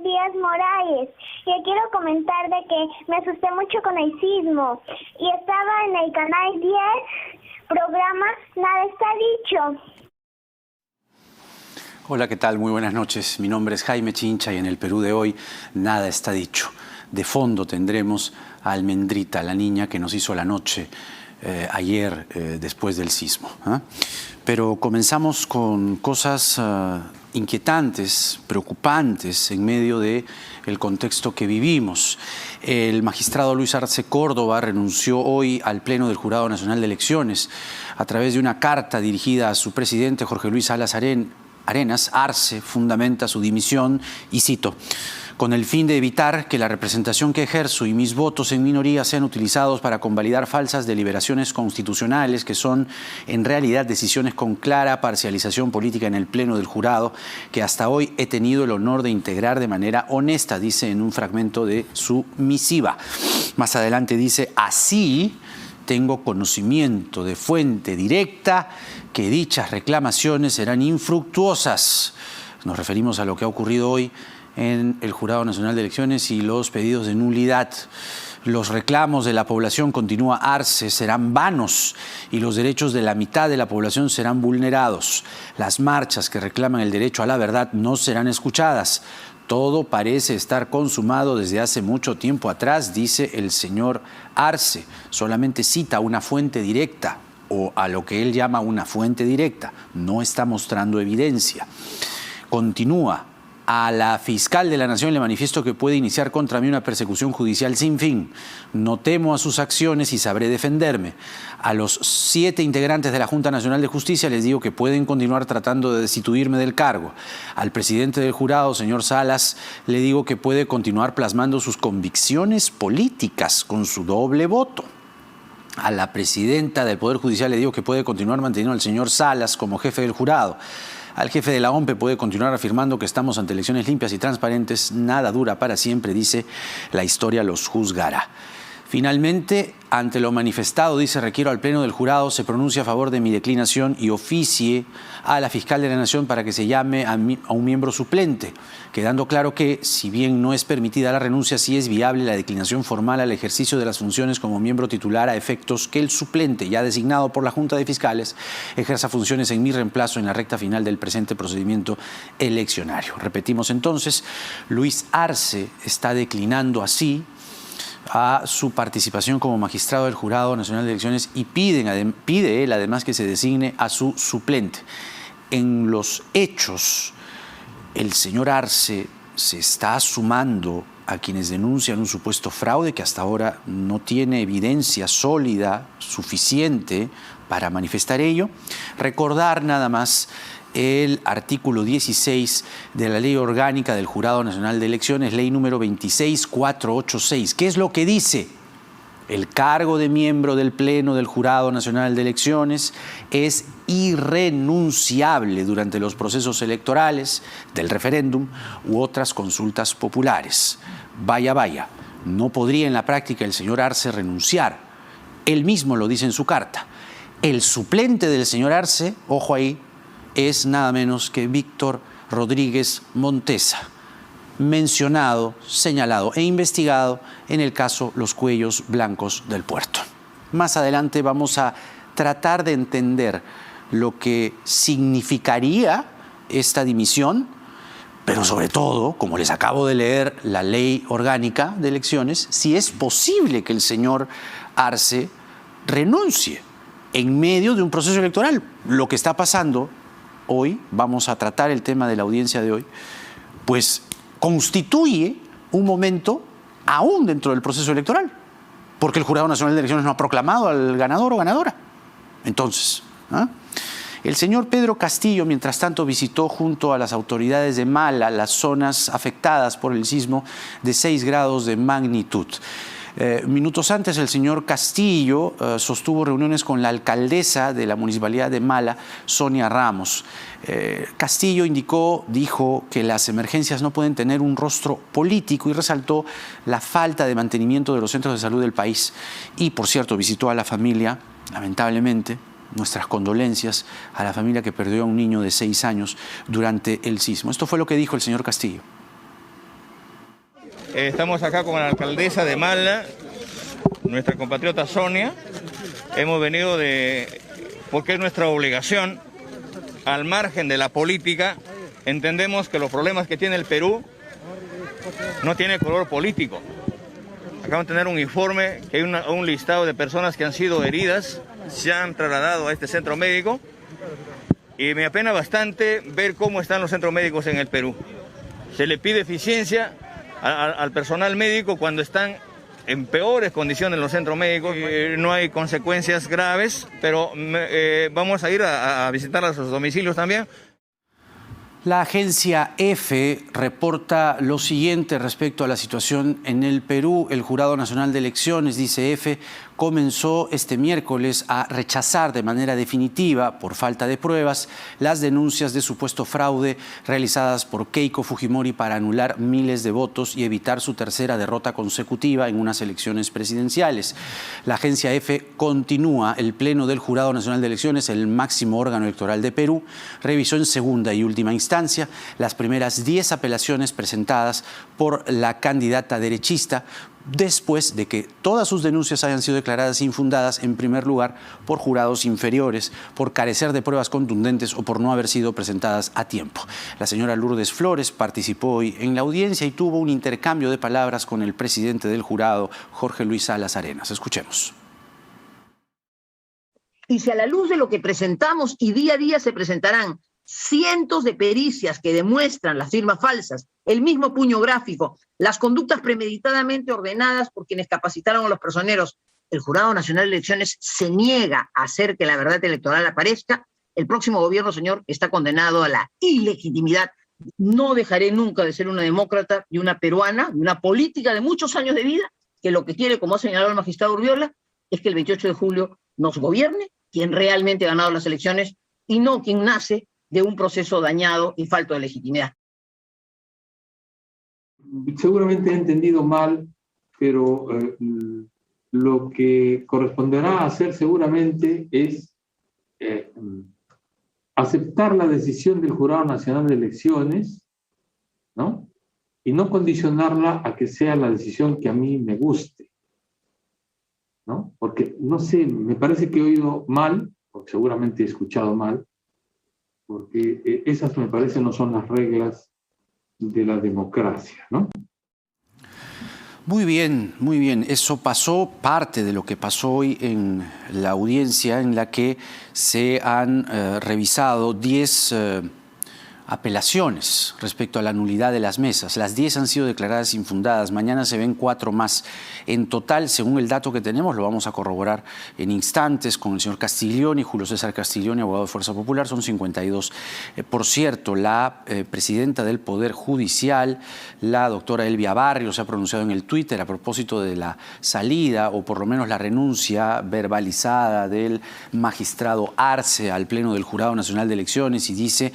Díaz Morales. Y quiero comentar de que me asusté mucho con el sismo. Y estaba en el canal 10, programa Nada está dicho. Hola, ¿qué tal? Muy buenas noches. Mi nombre es Jaime Chincha y en el Perú de hoy nada está dicho. De fondo tendremos a Almendrita, la niña que nos hizo la noche ayer después del sismo. Pero comenzamos con cosas inquietantes, preocupantes en medio del contexto que vivimos. El magistrado Luis Arce Córdoba renunció hoy al Pleno del Jurado Nacional de Elecciones. A través de una carta dirigida a su presidente, Jorge Luis Salas Arenas, Arce fundamenta su dimisión y cito: con el fin de evitar que la representación que ejerzo y mis votos en minoría sean utilizados para convalidar falsas deliberaciones constitucionales que son en realidad decisiones con clara parcialización política en el Pleno del Jurado, que hasta hoy he tenido el honor de integrar de manera honesta, dice en un fragmento de su misiva. Más adelante dice: así tengo conocimiento de fuente directa que dichas reclamaciones serán infructuosas. Nos referimos a lo que ha ocurrido hoy en el Jurado Nacional de Elecciones y los pedidos de nulidad. Los reclamos de la población, continúa Arce, serán vanos y los derechos de la mitad de la población serán vulnerados. Las marchas que reclaman el derecho a la verdad no serán escuchadas. Todo parece estar consumado desde hace mucho tiempo atrás, dice el señor Arce. Solamente cita una fuente directa, o a lo que él llama una fuente directa. No está mostrando evidencia. Continúa: a la fiscal de la Nación le manifiesto que puede iniciar contra mí una persecución judicial sin fin. No temo a sus acciones y sabré defenderme. A los 7 integrantes de la Junta Nacional de Justicia les digo que pueden continuar tratando de destituirme del cargo. Al presidente del jurado, señor Salas, le digo que puede continuar plasmando sus convicciones políticas con su doble voto. A la presidenta del Poder Judicial le digo que puede continuar manteniendo al señor Salas como jefe del jurado. Al jefe de la OMPE puede continuar afirmando que estamos ante elecciones limpias y transparentes. Nada dura para siempre, dice, la historia los juzgará. Finalmente, ante lo manifestado, dice, requiero al Pleno del Jurado se pronuncie a favor de mi declinación y oficie a la fiscal de la Nación para que se llame a un miembro suplente, quedando claro que, si bien no es permitida la renuncia, sí es viable la declinación formal al ejercicio de las funciones como miembro titular a efectos que el suplente, ya designado por la Junta de Fiscales, ejerza funciones en mi reemplazo en la recta final del presente procedimiento eleccionario. Repetimos entonces, Luis Arce está declinando a su participación como magistrado del Jurado Nacional de Elecciones y pide él además que se designe a su suplente. En los hechos, el señor Arce se está sumando a quienes denuncian un supuesto fraude que hasta ahora no tiene evidencia sólida suficiente para manifestar ello. Recordar nada más el artículo 16 de la Ley Orgánica del Jurado Nacional de Elecciones, ley número 26486. ¿Qué es lo que dice? El cargo de miembro del Pleno del Jurado Nacional de Elecciones es irrenunciable durante los procesos electorales, del referéndum u otras consultas populares. Vaya, vaya, no podría en la práctica el señor Arce renunciar. Él mismo lo dice en su carta. El suplente del señor Arce, ojo ahí, es nada menos que Víctor Rodríguez Montesa, mencionado, señalado e investigado en el caso Los Cuellos Blancos del Puerto. Más adelante vamos a tratar de entender lo que significaría esta dimisión, pero sobre todo, como les acabo de leer la Ley Orgánica de Elecciones, si es posible que el señor Arce renuncie en medio de un proceso electoral. Lo que está pasando hoy, vamos a tratar el tema de la audiencia de hoy, pues constituye un momento aún dentro del proceso electoral, porque el Jurado Nacional de Elecciones no ha proclamado al ganador o ganadora. Entonces, el señor Pedro Castillo, mientras tanto, visitó junto a las autoridades de Mala las zonas afectadas por el sismo de 6 grados de magnitud. Minutos antes, el señor Castillo sostuvo reuniones con la alcaldesa de la municipalidad de Mala, Sonia Ramos. Castillo dijo que las emergencias no pueden tener un rostro político y resaltó la falta de mantenimiento de los centros de salud del país. Y, por cierto, visitó a la familia, lamentablemente, nuestras condolencias a la familia que perdió a un niño de 6 años durante el sismo. Esto fue lo que dijo el señor Castillo. Estamos acá con la alcaldesa de Mala, nuestra compatriota Sonia. Hemos venido porque es nuestra obligación, al margen de la política. Entendemos que los problemas que tiene el Perú no tienen color político. Acabamos de tener un informe que hay un listado de personas que han sido heridas, se han trasladado a este centro médico, y me apena bastante ver cómo están los centros médicos en el Perú. Se le pide eficiencia al personal médico cuando están en peores condiciones los centros médicos. No hay consecuencias graves, pero vamos a ir a visitar a sus domicilios también. La agencia EFE reporta lo siguiente respecto a la situación en el Perú. El Jurado Nacional de Elecciones, dice EFE, comenzó este miércoles a rechazar de manera definitiva, por falta de pruebas, las denuncias de supuesto fraude realizadas por Keiko Fujimori para anular miles de votos y evitar su tercera derrota consecutiva en unas elecciones presidenciales. La agencia EFE continúa. El Pleno del Jurado Nacional de Elecciones, el máximo órgano electoral de Perú, revisó en segunda y última instancia las primeras 10 apelaciones presentadas por la candidata derechista, después de que todas sus denuncias hayan sido declaradas infundadas, en primer lugar, por jurados inferiores, por carecer de pruebas contundentes o por no haber sido presentadas a tiempo. La señora Lourdes Flores participó hoy en la audiencia y tuvo un intercambio de palabras con el presidente del jurado, Jorge Luis Salas Arenas. Escuchemos. Y si a la luz de lo que presentamos y día a día se presentarán cientos de pericias que demuestran las firmas falsas, el mismo puño gráfico, las conductas premeditadamente ordenadas por quienes capacitaron a los personeros, el Jurado Nacional de Elecciones se niega a hacer que la verdad electoral aparezca, el próximo gobierno, señor, está condenado a la ilegitimidad. No dejaré nunca de ser una demócrata y una peruana, y una política de muchos años de vida, que lo que quiere, como ha señalado el magistrado Urriola, es que el 28 de julio nos gobierne quien realmente ha ganado las elecciones y no quien nace de un proceso dañado y falto de legitimidad. Seguramente he entendido mal, pero lo que corresponderá hacer seguramente es aceptar la decisión del Jurado Nacional de Elecciones, ¿no? Y no condicionarla a que sea la decisión que a mí me guste, ¿no? Porque, no sé, me parece que he oído mal, porque seguramente he escuchado mal, porque esas me parece no son las reglas de la democracia, ¿no? Muy bien, muy bien. Eso pasó, parte de lo que pasó hoy en la audiencia en la que se han revisado 10 apelaciones respecto a la nulidad de las mesas. Las 10 han sido declaradas infundadas. Mañana se ven 4 más. En total, según el dato que tenemos, lo vamos a corroborar en instantes con el señor Castiglioni, Julio César Castiglioni, abogado de Fuerza Popular, son 52. Por cierto, la presidenta del Poder Judicial, la doctora Elvia Barrios, se ha pronunciado en el Twitter a propósito de la salida, o por lo menos la renuncia verbalizada del magistrado Arce al Pleno del Jurado Nacional de Elecciones, y dice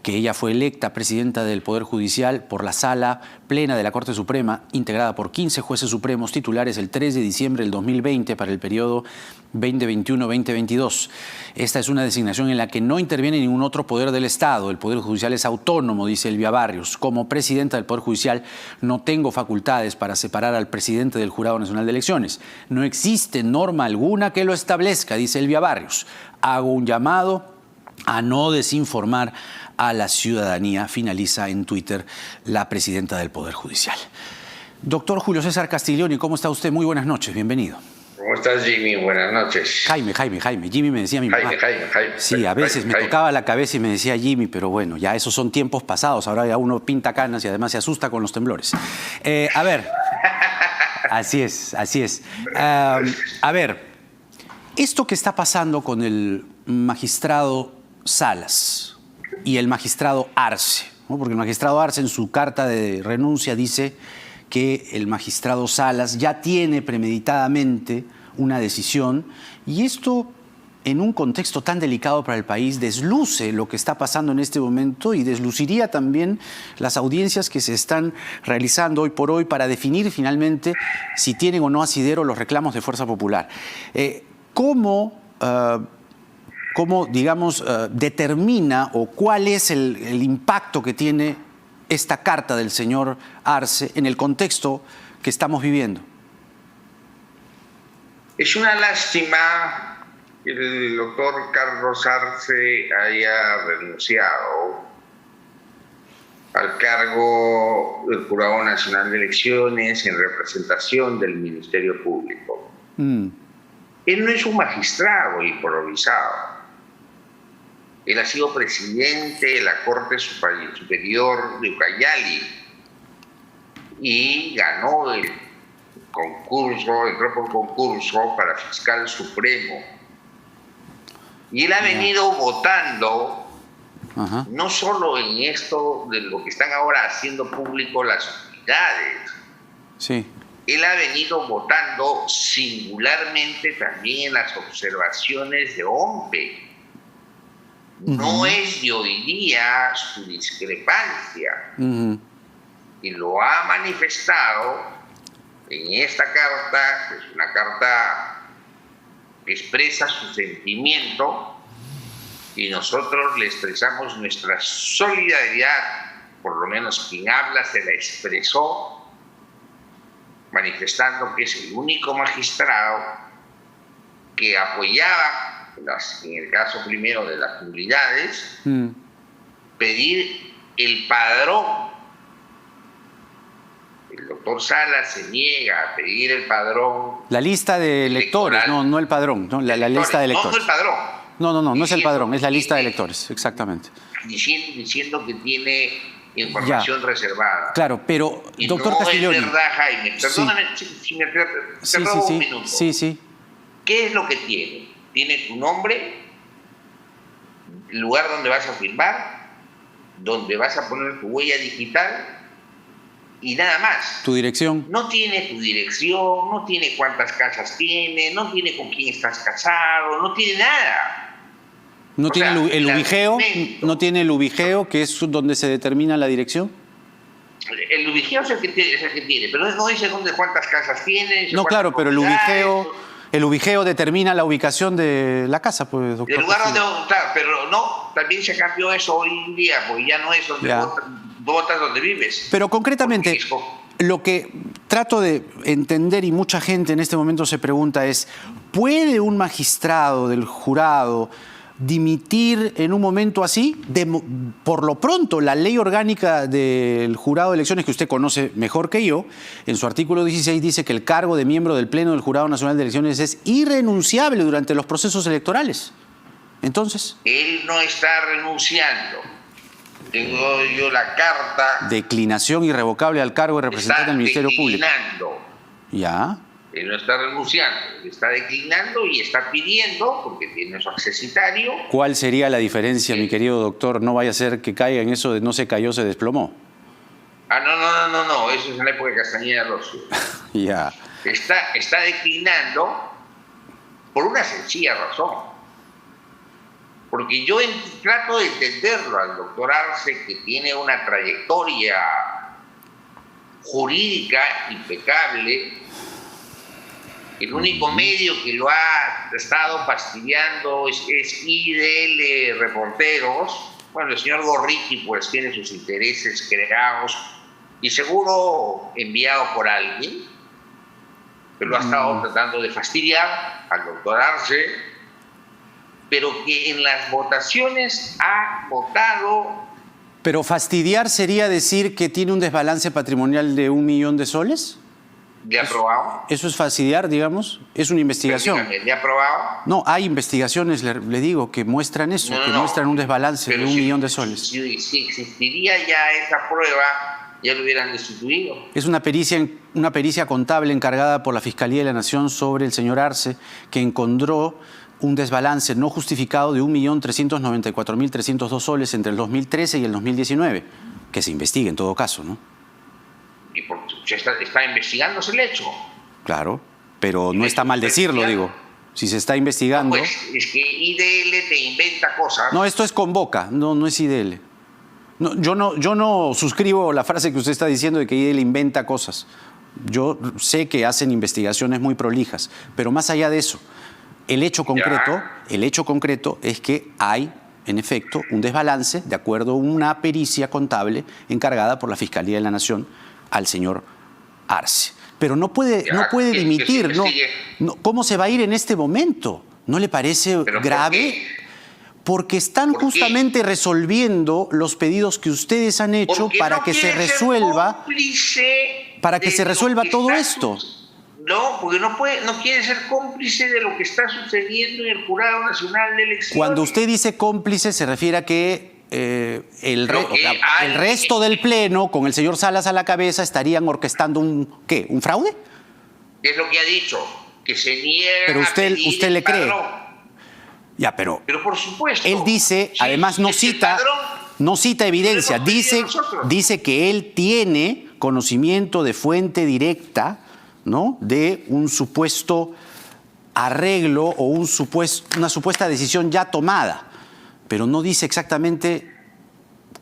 que ella fue electa presidenta del Poder Judicial por la Sala Plena de la Corte Suprema, integrada por 15 jueces supremos titulares el 3 de diciembre del 2020 para el periodo 2021-2022. Esta es una designación en la que no interviene ningún otro poder del Estado. El Poder Judicial es autónomo, dice Elvia Barrios. Como presidenta del Poder Judicial no tengo facultades para separar al presidente del Jurado Nacional de Elecciones. No existe norma alguna que lo establezca, dice Elvia Barrios. Hago un llamado a no desinformar a la ciudadanía, finaliza en Twitter la presidenta del Poder Judicial. Doctor Julio César Castiglioni, ¿cómo está usted? Muy buenas noches, bienvenido. ¿Cómo estás, Jimmy? Buenas noches. Jaime. Jimmy me decía mi mamá. Jaime. Sí, a veces me tocaba la cabeza y me decía Jimmy, pero bueno, ya esos son tiempos pasados. Ahora ya uno pinta canas y además se asusta con los temblores. A ver, así es. A ver, esto que está pasando con el magistrado Salas y el magistrado Arce, ¿no? Porque el magistrado Arce en su carta de renuncia dice que el magistrado Salas ya tiene premeditadamente una decisión, y esto en un contexto tan delicado para el país desluce lo que está pasando en este momento y desluciría también las audiencias que se están realizando hoy por hoy para definir finalmente si tienen o no asidero los reclamos de Fuerza Popular. ¿Cómo digamos, determina o cuál es el impacto que tiene esta carta del señor Arce en el contexto que estamos viviendo? Es una lástima que el doctor Carlos Arce haya renunciado al cargo del Jurado Nacional de Elecciones en representación del Ministerio Público. Él no es un magistrado improvisado. Él ha sido presidente de la Corte Superior de Ucayali y ganó el concurso, entró por concurso para fiscal supremo. Y él ha venido votando, no solo en esto de lo que están ahora haciendo público las unidades, sí. Él ha venido votando singularmente también en las observaciones de OMPE. No es de hoy día su discrepancia. Y lo ha manifestado en esta carta, que es una carta que expresa su sentimiento, y nosotros le expresamos nuestra solidaridad, por lo menos quien habla se la expresó, manifestando que es el único magistrado que apoyaba, en el caso primero de las unidades, pedir el padrón. El doctor Salas se niega a pedir el padrón. La lista de electores, no el padrón, no, la lista de electores. No el padrón. No es el padrón, es la lista de electores, exactamente. Diciendo que tiene información reservada. Claro, pero, y doctor no Castiglioni. Es verdad, Jaime. Perdóname si me robo un minuto. Sí. ¿Qué es lo que tiene? Tiene tu nombre, el lugar donde vas a firmar, donde vas a poner tu huella digital y nada más. Tu dirección. No tiene tu dirección, no tiene cuántas casas tiene, no tiene con quién estás casado, no tiene nada. ¿No tiene el ubigeo? ¿No tiene el ubigeo, que es donde se determina la dirección? El ubigeo es el que tiene, pero no dice cuántas casas tiene. No, claro, pero el ubigeo determina la ubicación de la casa, pues, doctor. El lugar donde votar, pero no, también se cambió eso hoy en día, porque ya no es donde votas donde vives. Pero concretamente, lo que trato de entender, y mucha gente en este momento se pregunta, es: ¿puede un magistrado del jurado dimitir en un momento así? Por lo pronto, la ley orgánica del jurado de elecciones, que usted conoce mejor que yo, en su artículo 16 dice que el cargo de miembro del Pleno del Jurado Nacional de Elecciones es irrenunciable durante los procesos electorales. Entonces, él no está renunciando. Tengo yo la carta. Declinación irrevocable al cargo de representante del Ministerio Público. Ya. Él no está renunciando, él está declinando y está pidiendo, porque tiene su accesitario. ¿Cuál sería la diferencia, mi querido doctor? No vaya a ser que caiga en eso de no se cayó, se desplomó. No, eso es en la época de Castañeda Rossi. Ya. Está declinando por una sencilla razón. Porque yo trato de entenderlo al doctor Arce, que tiene una trayectoria jurídica impecable. El único medio que lo ha estado fastidiando es IDL Reporteros. Bueno, el señor Gorriti pues tiene sus intereses creados y seguro enviado por alguien, que lo ha estado tratando de fastidiar al doctor Arce, pero que en las votaciones ha votado. ¿Pero fastidiar sería decir que tiene un desbalance patrimonial de 1 millón de soles? ¿Le ha aprobado? ¿Eso es fastidiar, digamos? ¿Es una investigación? ¿Le ha aprobado? No, hay investigaciones, le digo, que muestran eso, muestran un desbalance de 1 millón de soles. Si existiría ya esa prueba, ya lo hubieran destituido. Es una pericia contable encargada por la Fiscalía de la Nación sobre el señor Arce, que encontró un desbalance no justificado de 1.394.302 soles entre el 2013 y el 2019, que se investigue en todo caso, ¿no? Y se está investigándose el hecho. Claro, pero no está mal decirlo, digo. Si se está investigando. No, pues es que IDL te inventa cosas. No, esto es Convoca, no es IDL. No, yo no suscribo la frase que usted está diciendo de que IDL inventa cosas. Yo sé que hacen investigaciones muy prolijas, pero más allá de eso, el hecho concreto es que hay en efecto, un desbalance de acuerdo a una pericia contable encargada por la Fiscalía de la Nación al señor Arce. Pero no puede dimitir. ¿Cómo se va a ir en este momento? ¿No le parece grave? Porque están justamente resolviendo los pedidos que ustedes han hecho para que se resuelva, todo esto. No, porque no quiere ser cómplice de lo que está sucediendo en el Jurado Nacional de Elecciones. Cuando usted dice cómplice, se refiere a que el resto del Pleno, con el señor Salas a la cabeza, estarían orquestando ¿un fraude? Es lo que ha dicho, que se niega. Pero usted le cree. Ya, pero por supuesto. Él dice, sí, además no cita evidencia, dice que él tiene conocimiento de fuente directa, ¿no?, de un supuesto arreglo o una supuesta decisión ya tomada, pero no dice exactamente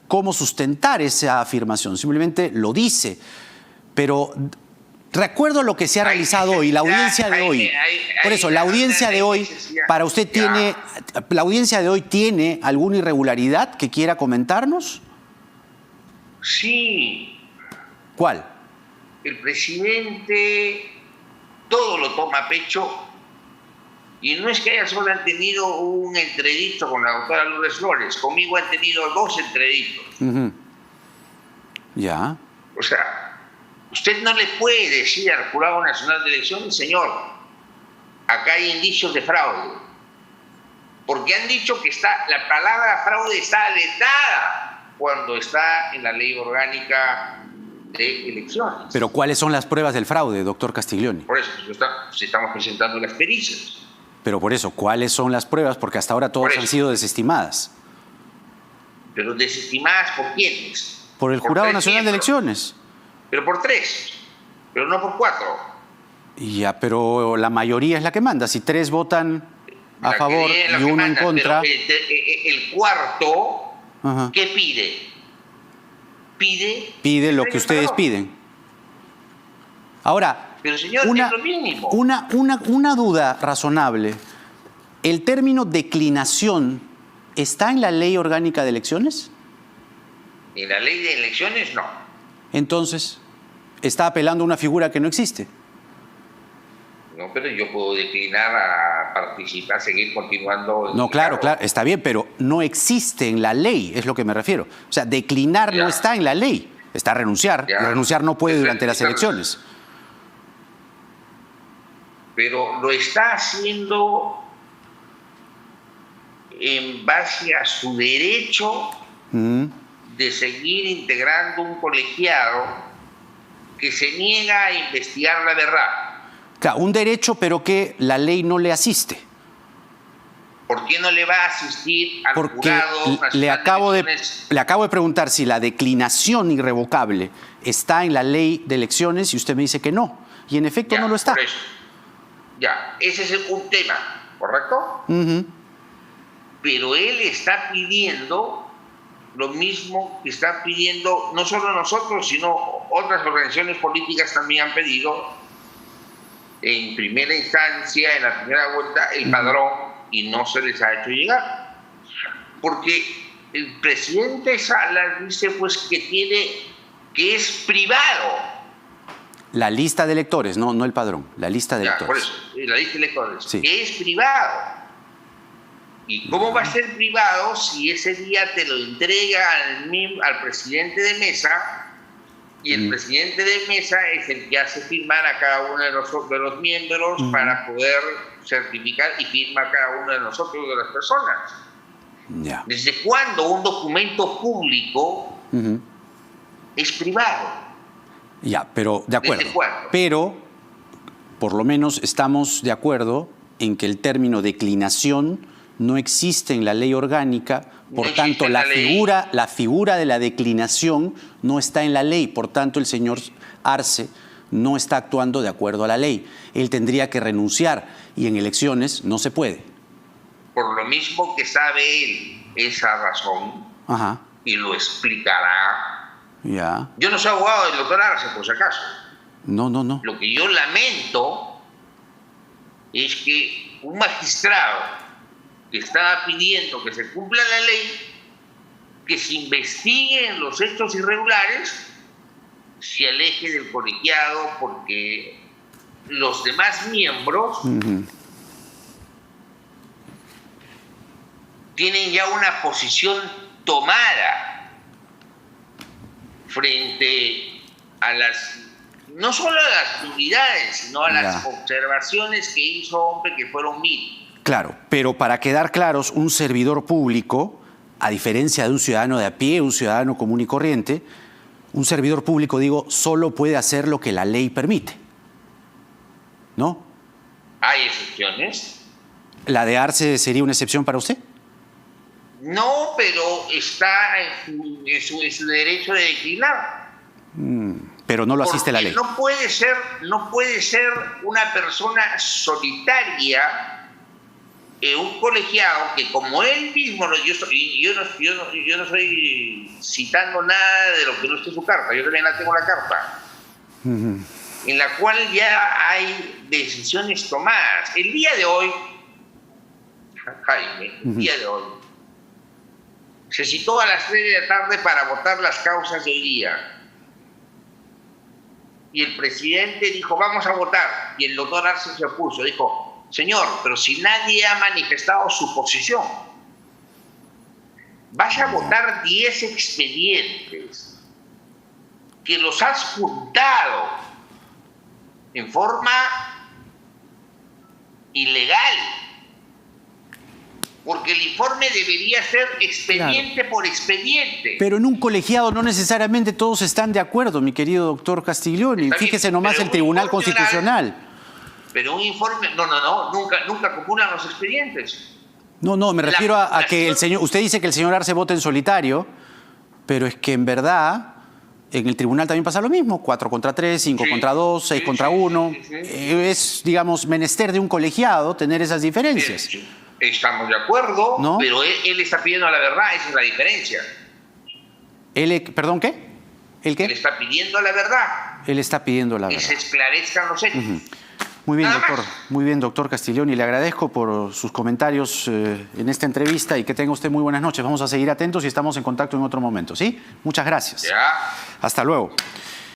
cómo sustentar esa afirmación, simplemente lo dice. Pero recuerdo lo que se ha realizado hoy, la audiencia de hoy. Por eso, la audiencia de hoy, para usted ¿la audiencia de hoy tiene alguna irregularidad que quiera comentarnos? Sí. ¿Cuál? El presidente todo lo toma a pecho, y no es que haya solo han tenido un entredicho con la doctora Lourdes Flores, conmigo han tenido 2 entredichos. Ya. O sea, usted no le puede decir al Jurado Nacional de Elecciones, señor, acá hay indicios de fraude, porque han dicho que la palabra fraude está vetada cuando está en la ley orgánica de elecciones. Pero ¿cuáles son las pruebas del fraude, doctor Castiglioni? Por eso, estamos presentando las pericias. Pero por eso, ¿cuáles son las pruebas? Porque hasta ahora todas han sido desestimadas. ¿Pero desestimadas por quiénes? Por el Jurado Nacional de Elecciones. Pero por 3, pero no por 4. Ya, pero la mayoría es la que manda. Si 3 votan a favor y 1 en contra. Pero el cuarto, ¿qué pide? Pide lo que ustedes piden. Ahora, pero señor, es lo mínimo. Una duda razonable. ¿El término declinación está en la Ley Orgánica de Elecciones? En la Ley de Elecciones no. Entonces, está apelando a una figura que no existe. No, pero yo puedo declinar a participar, seguir continuando. No, claro, está bien, pero no existe en la ley, es lo que me refiero. O sea, declinar no está en la ley, está renunciar. Y renunciar no puede durante las elecciones. Pero lo está haciendo en base a su derecho de seguir integrando un colegiado que se niega a investigar la verdad. Claro, un derecho, pero que la ley no le asiste. ¿Por qué no le va a asistir al Jurado Nacional le acabo de preguntar si la declinación irrevocable está en la Ley de Elecciones y usted me dice que no. Y en efecto no lo está. Por eso. Ya, ese es un tema, ¿correcto? Pero él está pidiendo lo mismo que está pidiendo no solo nosotros, sino otras organizaciones políticas también han pedido en primera instancia, en la primera vuelta, el padrón, y no se les ha hecho llegar. Porque el presidente Salas dice pues que es privado. La lista de electores, no el padrón, la lista de electores. Por eso, la lista de electores, sí. Que es privado. ¿Y cómo va a ser privado si ese día te lo entrega al presidente de mesa? Y el presidente de mesa es el que hace firmar a cada uno de los miembros para poder certificar y firma a cada uno de nosotros, de las personas. ¿Desde cuándo un documento público es privado? Ya, pero de acuerdo. ¿Desde cuándo? Pero por lo menos estamos de acuerdo en que el término declinación no existe en la ley orgánica. Por tanto, la figura de la declinación no está en la ley. Por tanto, el señor Arce no está actuando de acuerdo a la ley. Él tendría que renunciar y en elecciones no se puede. Por lo mismo que sabe él esa razón y lo explicará. Ya. Yo no soy abogado del doctor Arce, por si acaso. No. Lo que yo lamento es que un magistrado que estaba pidiendo que se cumpla la ley, que se investiguen los hechos irregulares, se aleje del colegiado, porque los demás miembros tienen ya una posición tomada frente a las, no solo a las unidades, sino a las observaciones que hizo OMPE, que fueron 1000. Claro, pero para quedar claros, un servidor público, a diferencia de un ciudadano de a pie, un ciudadano común y corriente, un servidor público, digo, solo puede hacer lo que la ley permite, ¿no? ¿Hay excepciones? ¿La de Arce sería una excepción para usted? No, pero está en su derecho de declinar. Pero no lo asiste la ley. No puede ser una persona solitaria, un colegiado que, como él mismo, yo no estoy citando nada de lo que no esté en su carta, yo también la tengo la carta, en la cual ya hay decisiones tomadas. El día de hoy, Jaime, se citó a las 3 de la tarde para votar las causas de hoy día. Y el presidente dijo, vamos a votar. Y el doctor Arce se opuso, dijo, señor, pero si nadie ha manifestado su posición, vas a votar 10 expedientes que los has juntado en forma ilegal, porque el informe debería ser expediente por expediente. Pero en un colegiado no necesariamente todos están de acuerdo, mi querido doctor Castiglioni. Fíjese nomás el Tribunal Constitucional. Pero un informe, nunca acumulan los expedientes. No, me refiero a que el señor, usted dice que el señor Arce vota en solitario, pero es que en verdad en el tribunal también pasa lo mismo, 4 contra 3, 5 contra 2, 6 contra 1. Es, digamos, menester de un colegiado tener esas diferencias. Estamos de acuerdo, ¿no? Pero él está pidiendo la verdad, esa es la diferencia. ¿Perdón, qué? ¿El qué? Él está pidiendo la verdad. Él está pidiendo la verdad. Que se esclarezcan los hechos. Muy bien, Nada doctor. más. Muy bien, doctor Castiglioni. Le agradezco por sus comentarios en esta entrevista y que tenga usted muy buenas noches. Vamos a seguir atentos y estamos en contacto en otro momento, ¿sí? Muchas gracias. Ya. Hasta luego.